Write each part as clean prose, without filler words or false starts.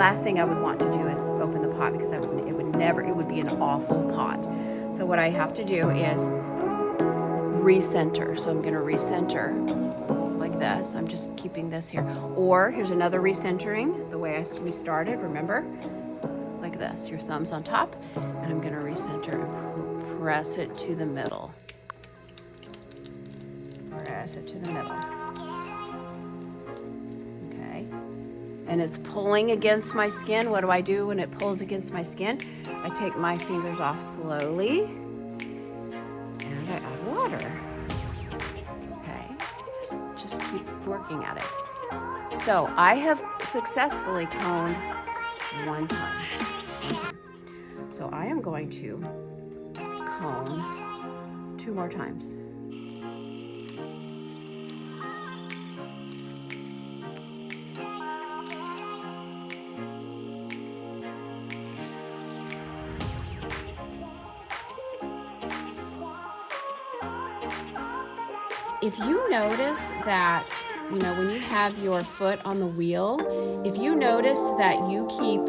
last thing I would want to do is open the pot, because it would be an awful pot. So what I have to do is recenter. So I'm going to recenter like this. I'm just keeping this here. Or here's another recentering, the way we started, remember? Like this, your thumb's on top, and I'm going to recenter and press it to the middle. Press it to the middle. Okay. And it's pulling against my skin. What do I do when it pulls against my skin? I take my fingers off slowly, and I add water. Okay. Just keep working at it. So I have successfully coned one time. So I am going to cone 2 more times. If you notice that, when you have your foot on the wheel, if you notice that you keep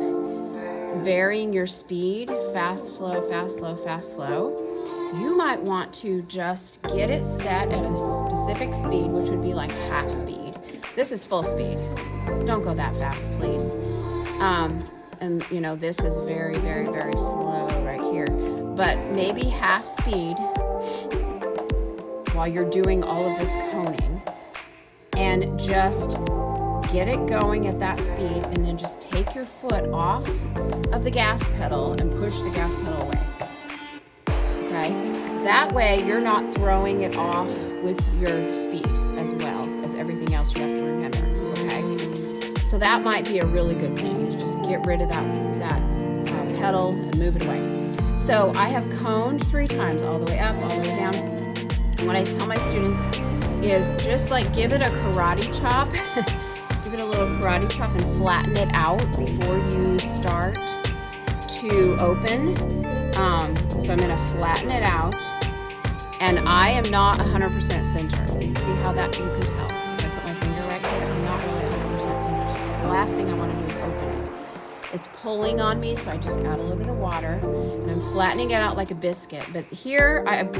varying your speed, fast, slow, fast, slow, fast, slow, you might want to just get it set at a specific speed, which would be like half speed. This is full speed. Don't go that fast, please. And this is very, very, very slow right here. But maybe half speed while you're doing all of this coning, and just get it going at that speed, and then just take your foot off of the gas pedal and push the gas pedal away. Okay? That way you're not throwing it off with your speed as well as everything else you have to remember. Okay? So that might be a really good thing, is just get rid of that pedal and move it away. So I have coned 3 times, all the way up, all the way down. And what I tell my students is just like give it a karate chop. Give it a little karate chop and flatten it out before you start to open. So I'm going to flatten it out. And I am not 100% centered. See how that you can tell. If I put my finger right here, I'm not really 100% centered. So the last thing I want to do is open it. It's pulling on me, so I just add a little bit of water, and I'm flattening it out like a biscuit. But here, it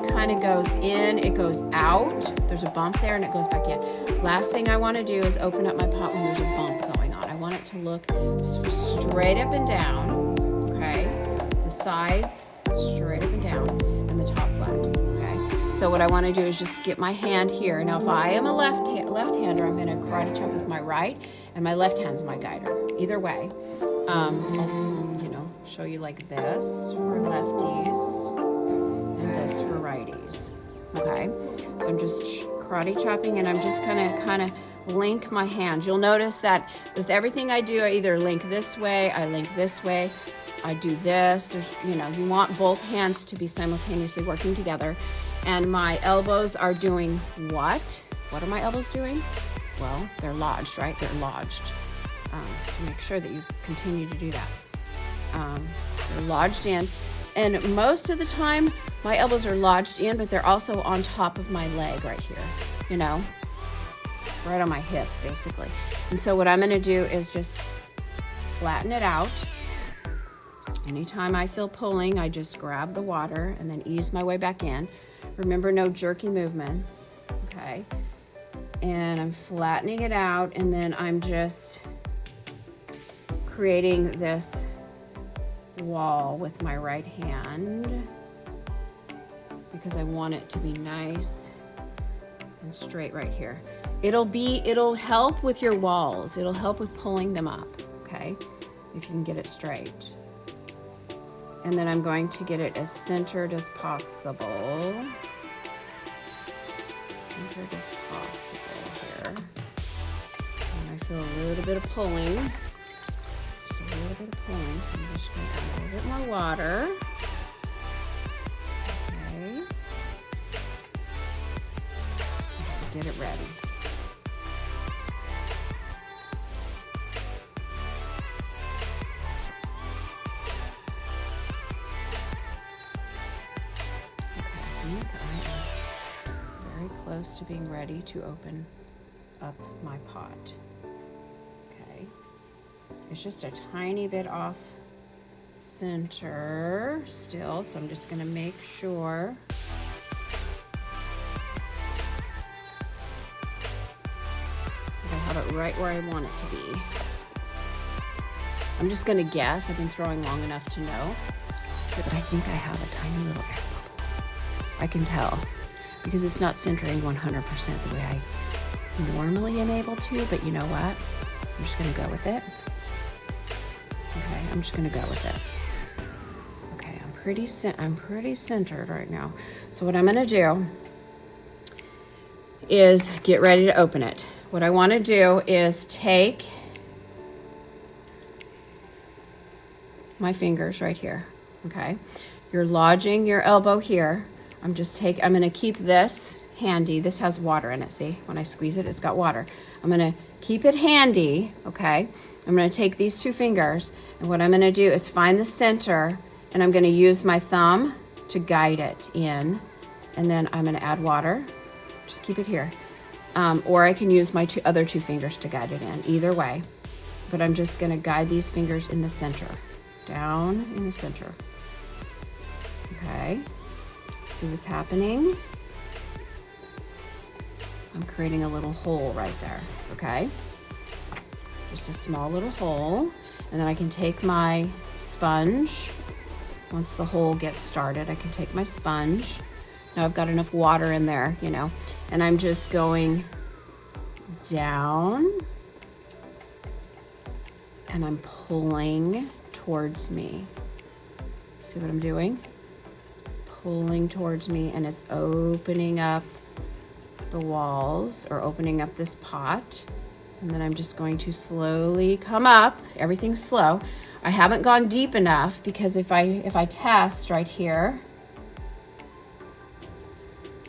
kind of goes in, it goes out. There's a bump there, and it goes back in. Last thing I want to do is open up my pot when there's a bump going on. I want it to look straight up and down, okay? The sides straight up and down, and the top flat, okay? So what I want to do is just get my hand here. Now, if I am a left-hander, I'm going to karate chop with my right, and my left hand's my guider. Either way. I'll, show you like this for lefties and this for righties. Okay, so I'm just karate chopping, and I'm just gonna kind of link my hands. You'll notice that with everything I do, I either link this way, I link this way, I do this. You want both hands to be simultaneously working together. And my elbows are doing what? What are my elbows doing? Well, they're lodged, right? They're lodged. To make sure that you continue to do that. They're lodged in, and most of the time my elbows are lodged in, but they're also on top of my leg right here, right on my hip basically. And so what I'm going to do is just flatten it out. Anytime I feel pulling, I just grab the water and then ease my way back in. Remember, no jerky movements, okay? And I'm flattening it out, and then I'm just creating this wall with my right hand, because I want it to be nice and straight right here. It'll help with your walls. It'll help with pulling them up, okay? If you can get it straight. And then I'm going to get it as centered as possible. Centered as possible here. And I feel a little bit of pulling. Just a little bit of pulling. So I'm just going to add a little bit more water. Okay. Just get it ready. Close to being ready to open up my pot. Okay. It's just a tiny bit off center still, so I'm just gonna make sure. I have it right where I want it to be. I'm just gonna guess. I've been throwing long enough to know, but I think I have a tiny little air bubble. I can tell because it's not centering 100% the way I normally am able to, but you know what? I'm just gonna go with it. Okay, I'm just gonna go with it. Okay, I'm pretty centered right now. So what I'm gonna do is get ready to open it. What I want to do is take my fingers right here, okay? You're lodging your elbow here. I'm going to keep this handy. This has water in it, see? When I squeeze it, it's got water. I'm going to keep it handy, okay? I'm going to take these two fingers, and what I'm going to do is find the center, and I'm going to use my thumb to guide it in, and then I'm going to add water. Just keep it here. Or I can use my other two fingers to guide it in, either way. But I'm just gonna guide these fingers in the center, down in the center. Okay, see what's happening? I'm creating a little hole right there, okay? Just a small little hole. And then I can take my sponge. Once the hole gets started, I can take my sponge. Now I've got enough water in there, you know, and I'm just going down and I'm pulling towards me. See what I'm doing? Pulling towards me, and it's opening up the walls or opening up this pot. And then I'm just going to slowly come up. Everything's slow. I haven't gone deep enough because if I test right here,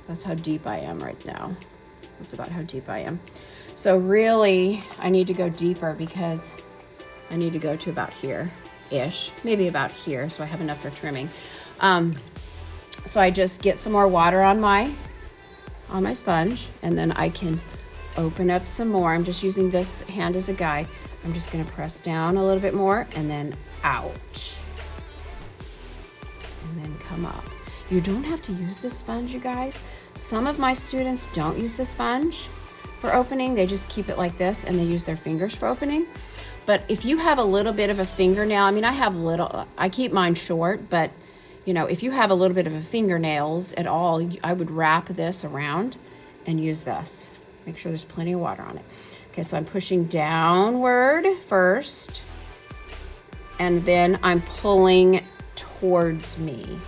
that's how deep I am right now. That's about how deep I am. So really, I need to go deeper because I need to go to about here-ish, maybe about here, so I have enough for trimming. So I just get some more water on my sponge, and then I can open up some more. I'm just using this hand as a guide. I'm just gonna press down a little bit more and then out. And then come up. You don't have to use this sponge, you guys. Some of my students don't use the sponge for opening. They just keep it like this and they use their fingers for opening. But if you have a little bit of a fingernail, I mean, I keep mine short, but you know, if you have a little bit of a fingernails at all, I would wrap this around and use this. Make sure there's plenty of water on it. Okay, so I'm pushing downward first, and then I'm pulling towards me.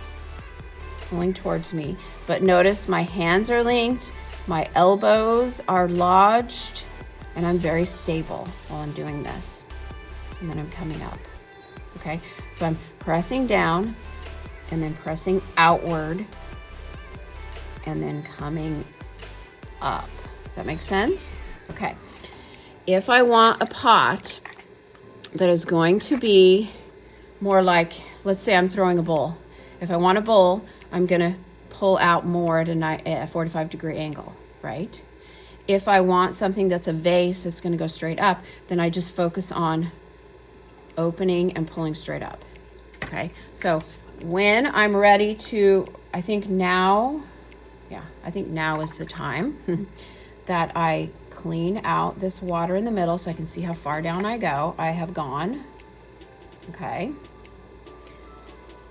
But notice my hands are linked, my elbows are lodged, and I'm very stable while I'm doing this. And then I'm coming up, okay? So I'm pressing down and then pressing outward and then coming up. Does that make sense? Okay. If I want a pot that is going to be more like, let's say I'm throwing a bowl. If I want a bowl, I'm gonna pull out more at a 45-degree angle, right? If I want something that's a vase that's gonna go straight up, then I just focus on opening and pulling straight up, okay? So when I'm ready to, I think now is the time that I clean out this water in the middle so I can see how far down I go. I have gone, okay?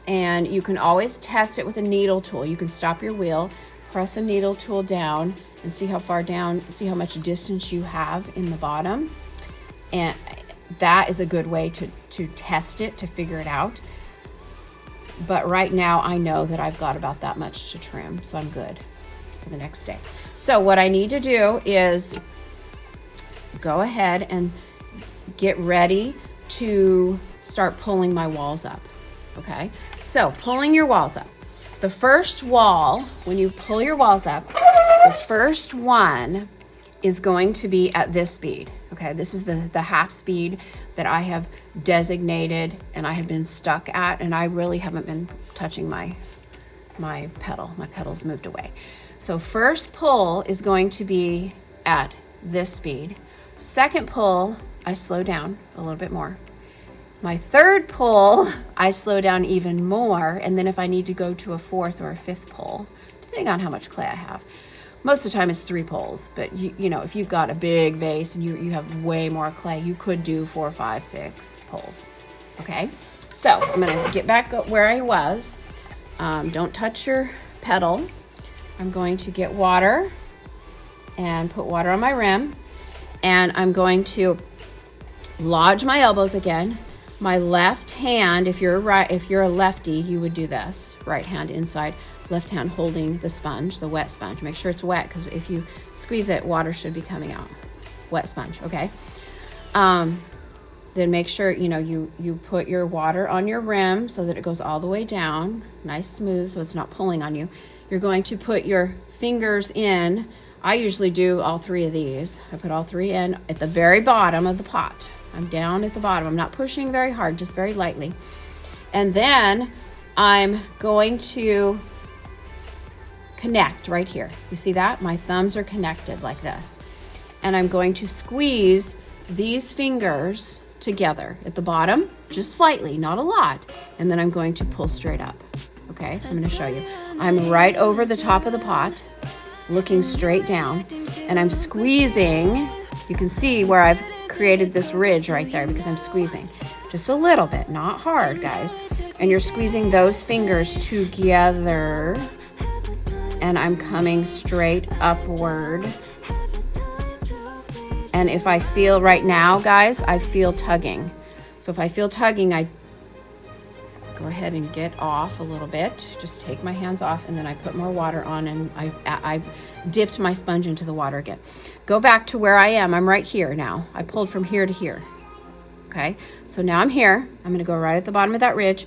And you can always test it with a needle tool. You can stop your wheel, press a needle tool down and see how far down, see how much distance you have in the bottom. And that is a good way to test it, to figure it out. But right now I know that I've got about that much to trim, so I'm good for the next day. So what I need to do is go ahead and get ready to start pulling my walls up, okay? So pulling your walls up. The first wall, when you pull your walls up, the first one is going to be at this speed, okay? This is the half speed that I have designated and I have been stuck at, and I really haven't been touching my pedal. My pedal's moved away. So first pull is going to be at this speed. Second pull, I slow down a little bit more. My third pull, I slow down even more, and then if I need to go to a fourth or a fifth pull, depending on how much clay I have. Most of the time it's 3 pulls, but you know, if you've got a big vase and you have way more clay, you could do 4, 5, 6 pulls. Okay, so I'm gonna get back where I was. Don't touch your pedal. I'm going to get water and put water on my rim, and I'm going to lodge my elbows again. My left hand, if you're a lefty, you would do this. Right hand inside, left hand holding the sponge, the wet sponge. Make sure it's wet, because if you squeeze it, water should be coming out. Wet sponge, okay? Then make sure, you know, you put your water on your rim so that it goes all the way down, nice smooth, so it's not pulling on you. You're going to put your fingers in. I usually do all 3 of these. I put all 3 in at the very bottom of the pot. I'm down at the bottom. I'm not pushing very hard, just very lightly. And then I'm going to connect right here. You see that? My thumbs are connected like this. And I'm going to squeeze these fingers together at the bottom, just slightly, not a lot. And then I'm going to pull straight up. Okay, so I'm going to show you. I'm right over the top of the pot, looking straight down, and I'm squeezing. You can see where I've created this ridge right there because I'm squeezing just a little bit, not hard, guys. And you're squeezing those fingers together, and I'm coming straight upward. And if I feel right now, guys, I feel tugging. So if I feel tugging, I go ahead and get off a little bit. Just take my hands off, and then I put more water on, and I dipped my sponge into the water again. Go back to where I am. I'm right here now. I pulled from here to here. Okay, so now I'm here. I'm going to go right at the bottom of that ridge,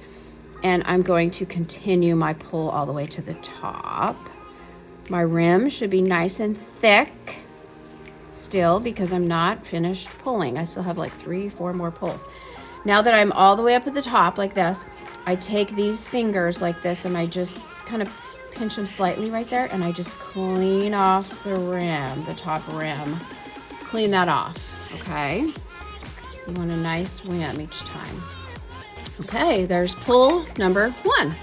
and I'm going to continue my pull all the way to the top. My rim should be nice and thick still, because I'm not finished pulling. I still have like 3, 4 more pulls. Now that I'm all the way up at the top like this, I take these fingers like this, and I just kind of pinch them slightly right there, and I just clean off the rim, the top rim. Clean that off, okay? You want a nice rim each time. Okay, there's pull number 1.